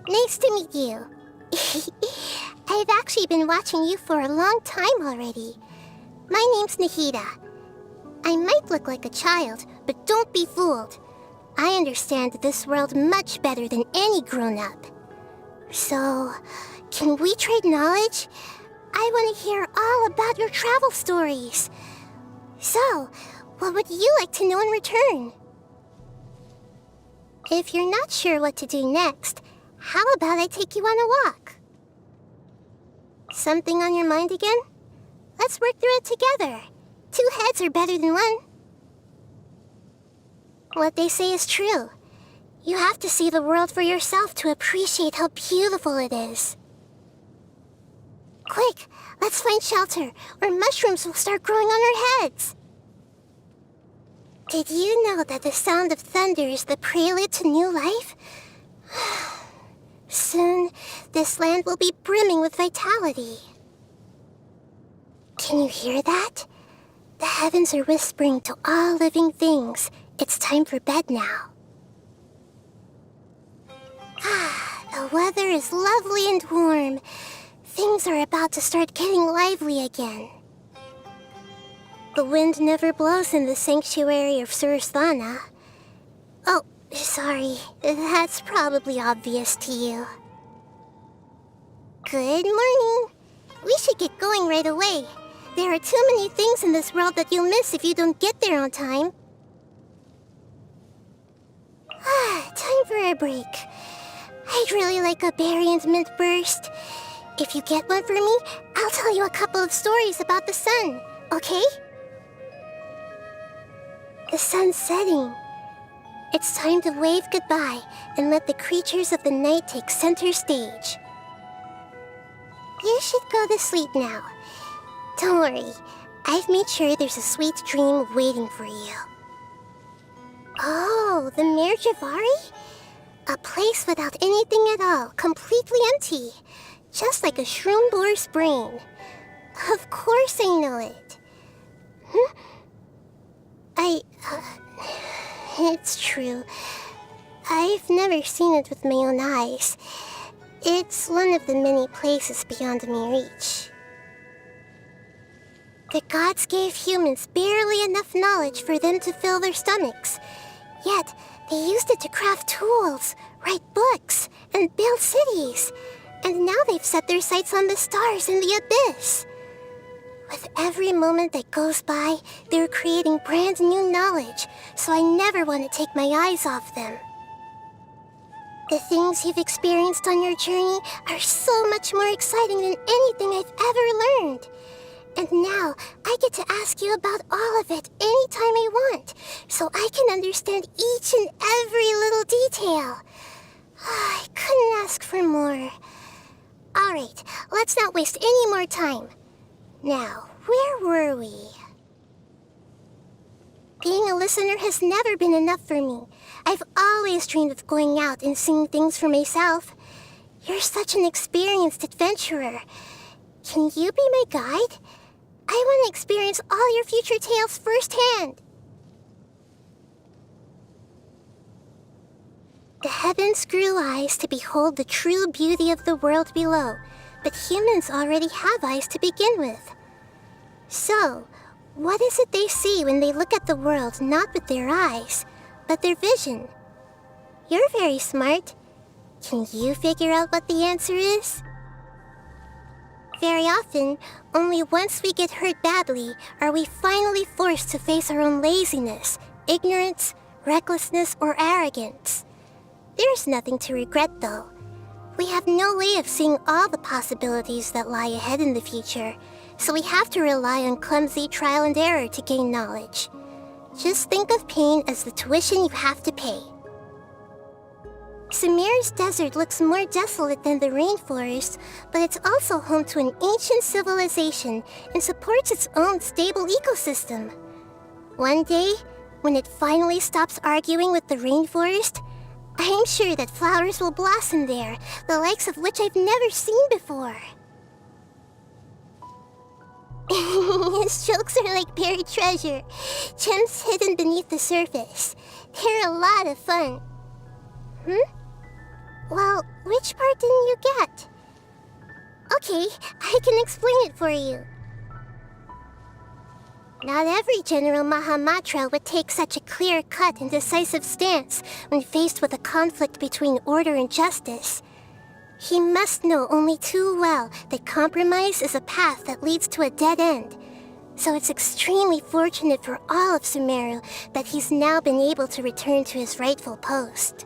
Nice to meet you. I've actually been watching you for a long time already. My name's Nahida. I might look like a child, but don't be fooled. I understand this world much better than any grown-up. So, can we trade knowledge? I want to hear all about your travel stories. So, what would you like to know in return? If you're not sure what to do next, how about I take you on a walk? Something on your mind again? Let's work through it together. 2 heads are better than 1. What they say is true. You have to see the world for yourself to appreciate how beautiful it is. Quick, let's find shelter, or mushrooms will start growing on our heads. Did you know that the sound of thunder is the prelude to new life? Soon, this land will be brimming with vitality. Can you hear that? The heavens are whispering to all living things. It's time for bed now. The weather is lovely and warm. Things are about to start getting lively again. The wind never blows in the sanctuary of Sursthana. Oh, sorry. That's probably obvious to you. Good morning. We should get going right away. There are too many things in this world that you'll miss if you don't get there on time. Time for a break. I'd really like a berry and mint burst. If you get one for me, I'll tell you a couple of stories about the sun, okay? The sun's setting. It's time to wave goodbye and let the creatures of the night take center stage. You should go to sleep now. Don't worry, I've made sure there's a sweet dream waiting for you. Oh, the Mirjavari? A place without anything at all, completely empty. Just like a shroom boar's brain. Of course I know it. It's true. I've never seen it with my own eyes. It's one of the many places beyond my reach. The gods gave humans barely enough knowledge for them to fill their stomachs. Yet, they used it to craft tools, write books, and build cities. And now they've set their sights on the stars in the abyss. With every moment that goes by, they're creating brand new knowledge, so I never want to take my eyes off them. The things you've experienced on your journey are so much more exciting than anything I've ever learned. And now, I get to ask you about all of it anytime I want, so I can understand each and every little detail. I couldn't ask for more. Alright, let's not waste any more time. Now, where were we? Being a listener has never been enough for me. I've always dreamed of going out and seeing things for myself. You're such an experienced adventurer. Can you be my guide? I want to experience all your future tales firsthand. The heavens grew eyes to behold the true beauty of the world below, but humans already have eyes to begin with. So, what is it they see when they look at the world not with their eyes, but their vision? You're very smart. Can you figure out what the answer is? Very often, only once we get hurt badly are we finally forced to face our own laziness, ignorance, recklessness, or arrogance. There's nothing to regret, though. We have no way of seeing all the possibilities that lie ahead in the future, so we have to rely on clumsy trial and error to gain knowledge. Just think of pain as the tuition you have to pay. Samir's desert looks more desolate than the rainforest, but it's also home to an ancient civilization and supports its own stable ecosystem. One day, when it finally stops arguing with the rainforest, I'm sure that flowers will blossom there, the likes of which I've never seen before. His jokes are like buried treasure, gems hidden beneath the surface. They're a lot of fun. Well, which part didn't you get? Okay, I can explain it for you. Not every General Mahamatra would take such a clear-cut and decisive stance when faced with a conflict between order and justice. He must know only too well that compromise is a path that leads to a dead end. So it's extremely fortunate for all of Sumeru that he's now been able to return to his rightful post.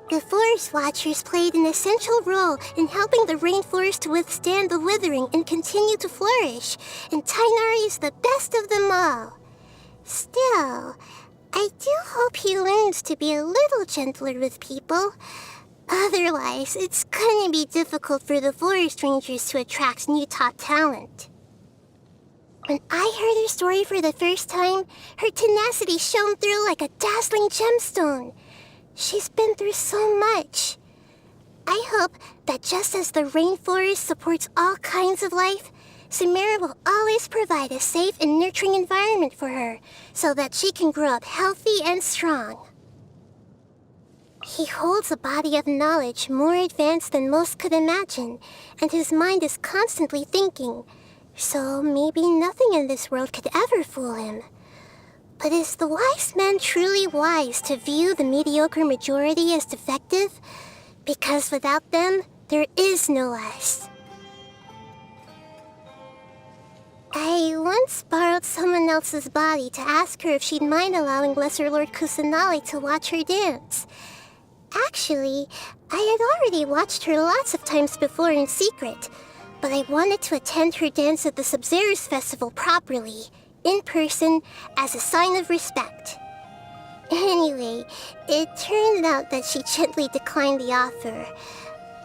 The Forest Watchers played an essential role in helping the rainforest to withstand the withering and continue to flourish, and Tainari is the best of them all. Still, I do hope he learns to be a little gentler with people. Otherwise, it's gonna be difficult for the Forest Rangers to attract new top talent. When I heard her story for the first time, her tenacity shone through like a dazzling gemstone. She's been through so much. I hope that just as the rainforest supports all kinds of life, Sumeru will always provide a safe and nurturing environment for her so that she can grow up healthy and strong. He holds a body of knowledge more advanced than most could imagine, and his mind is constantly thinking, so maybe nothing in this world could ever fool him. But is the wise man truly wise to view the mediocre majority as defective? Because without them, there is no us. I once borrowed someone else's body to ask her if she'd mind allowing Lesser Lord Kusanali to watch her dance. Actually, I had already watched her lots of times before in secret, but I wanted to attend her dance at the Sub-Zero's festival properly, in person, as a sign of respect. Anyway, it turned out that she gently declined the offer.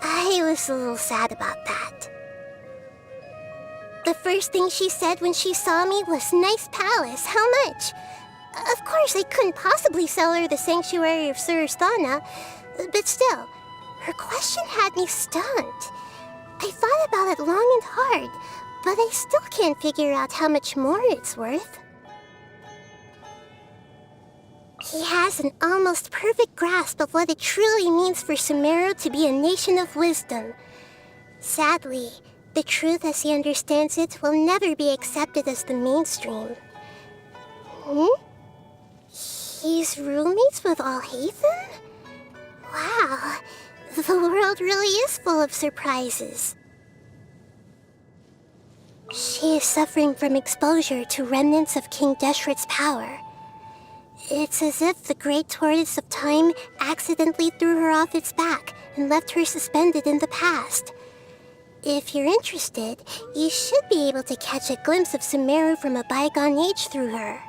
I was a little sad about that. The first thing she said when she saw me was, "Nice palace, how much?" Of course, I couldn't possibly sell her the sanctuary of Surasthana, but still, her question had me stunned. I thought about it long and hard, but I still can't figure out how much more it's worth. He has an almost perfect grasp of what it truly means for Sumeru to be a nation of wisdom. Sadly, the truth as he understands it will never be accepted as the mainstream. He's roommates with Alhaitham? Wow, the world really is full of surprises. She is suffering from exposure to remnants of King Deshret's power. It's as if the great tortoise of time accidentally threw her off its back and left her suspended in the past. If you're interested, you should be able to catch a glimpse of Sumeru from a bygone age through her.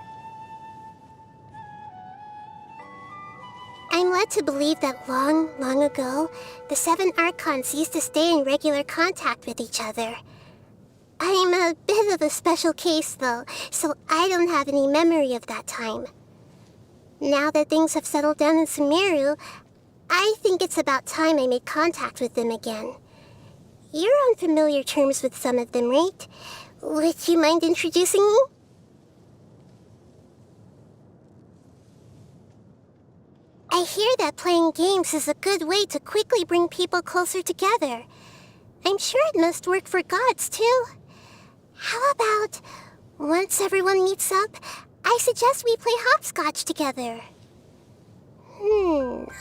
I'm led to believe that long, long ago, the 7 Archons used to stay in regular contact with each other. I'm a bit of a special case, though, so I don't have any memory of that time. Now that things have settled down in Sumeru, I think it's about time I made contact with them again. You're on familiar terms with some of them, right? Would you mind introducing me? I hear that playing games is a good way to quickly bring people closer together. I'm sure it must work for gods, too. How about, once everyone meets up, I suggest we play hopscotch together.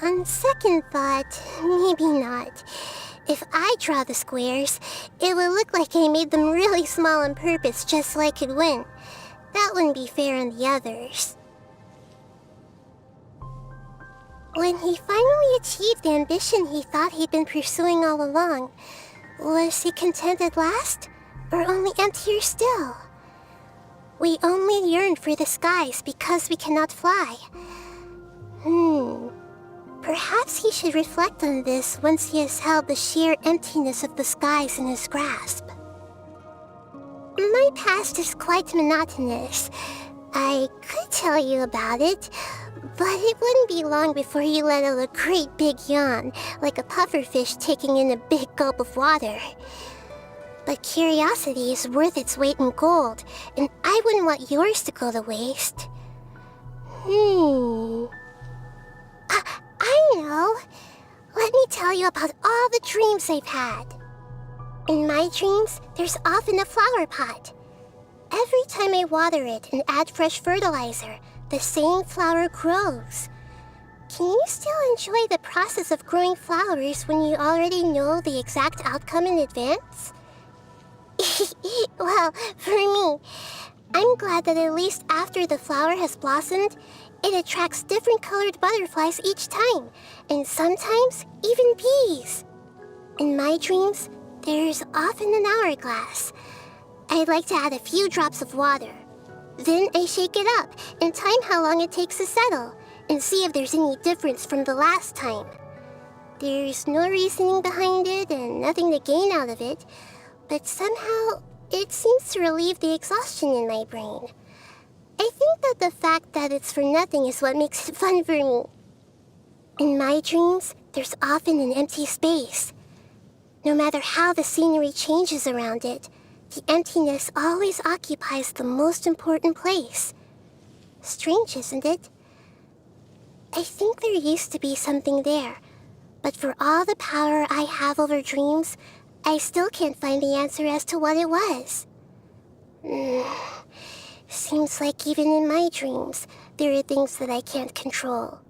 On second thought, maybe not. If I draw the squares, it will look like I made them really small on purpose just so I could win. That wouldn't be fair on the others. When he finally achieved the ambition he thought he'd been pursuing all along, was he content at last, or only emptier still? We only yearn for the skies because we cannot fly. Perhaps he should reflect on this once he has held the sheer emptiness of the skies in his grasp. My past is quite monotonous. I could tell you about it, but it wouldn't be long before you let out a great big yawn, like a pufferfish taking in a big gulp of water. But curiosity is worth its weight in gold, and I wouldn't want yours to go to waste. I know. about all the dreams I've had. In my dreams, there's often a flower pot. Every time I water it and add fresh fertilizer, the same flower grows. Can you still enjoy the process of growing flowers when you already know the exact outcome in advance? Well, for me, I'm glad that at least after the flower has blossomed, it attracts different colored butterflies each time, and sometimes even bees. In my dreams, there's often an hourglass. I'd like to add a few drops of water. Then I shake it up and time how long it takes to settle, and see if there's any difference from the last time. There's no reasoning behind it and nothing to gain out of it, but somehow it seems to relieve the exhaustion in my brain. I think that the fact that it's for nothing is what makes it fun for me. In my dreams, there's often an empty space. No matter how the scenery changes around it, the emptiness always occupies the most important place. Strange, isn't it? I think there used to be something there, but for all the power I have over dreams, I still can't find the answer as to what it was. Seems like even in my dreams, there are things that I can't control.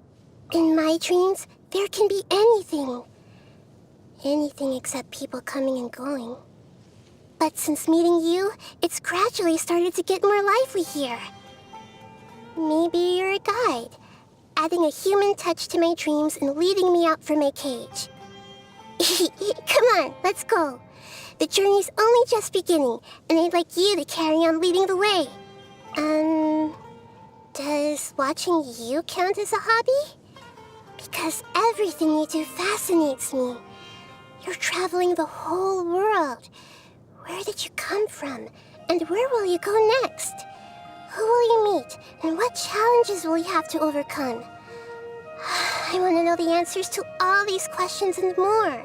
In my dreams, there can be anything. Anything except people coming and going. But since meeting you, it's gradually started to get more lively here. Maybe you're a guide, adding a human touch to my dreams and leading me out from my cage. Come on, let's go. The journey's only just beginning, and I'd like you to carry on leading the way. Does watching you count as a hobby? Because everything you do fascinates me. You're traveling the whole world. Where did you come from? And where will you go next? Who will you meet? And what challenges will you have to overcome? I want to know the answers to all these questions and more.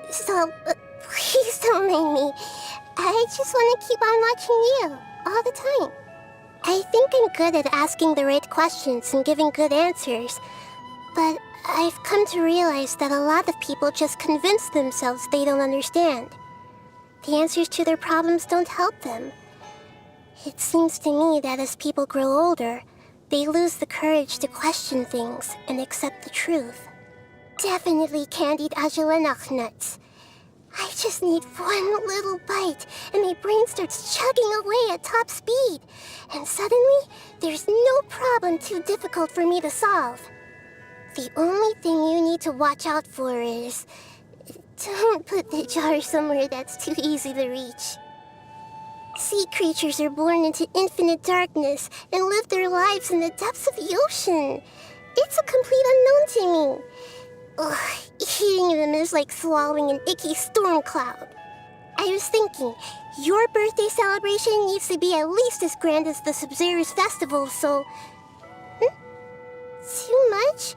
So, please don't mind me. I just want to keep on watching you, all the time. I think I'm good at asking the right questions and giving good answers, but I've come to realize that a lot of people just convince themselves they don't understand. The answers to their problems don't help them. It seems to me that as people grow older, they lose the courage to question things and accept the truth. Definitely candied agelenach nuts. I just need one little bite, and my brain starts chugging away at top speed. And suddenly, there's no problem too difficult for me to solve. The only thing you need to watch out for is... don't put the jar somewhere that's too easy to reach. Sea creatures are born into infinite darkness and live their lives in the depths of the ocean. It's a complete unknown to me. Ugh, eating them is like swallowing an icky storm cloud. I was thinking, your birthday celebration needs to be at least as grand as the Sub-Zero's festival, so... Too much?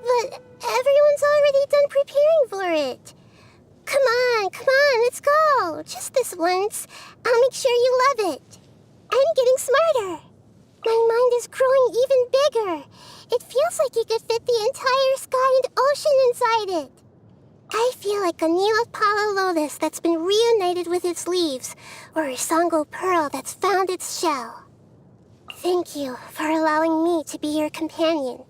But everyone's already done preparing for it. Come on, let's go. Just this once. I'll make sure you love it. I'm getting smarter. My mind is growing even bigger. It feels like you could fit the entire sky and ocean inside it. I feel like a Neopala lotus that's been reunited with its leaves, or a Songo pearl that's found its shell. Thank you for allowing me to be your companion,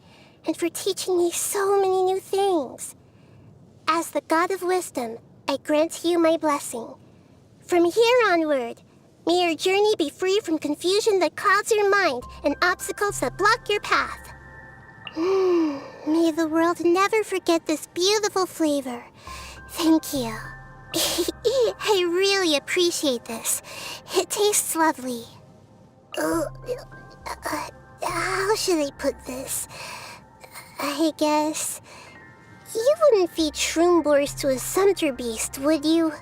and for teaching me so many new things. As the God of Wisdom, I grant you my blessing. From here onward, may your journey be free from confusion that clouds your mind and obstacles that block your path. May the world never forget this beautiful flavor. Thank you. I really appreciate this. It tastes lovely. How should I put this? I guess... You wouldn't feed shroom boars to a sumpter beast, would you?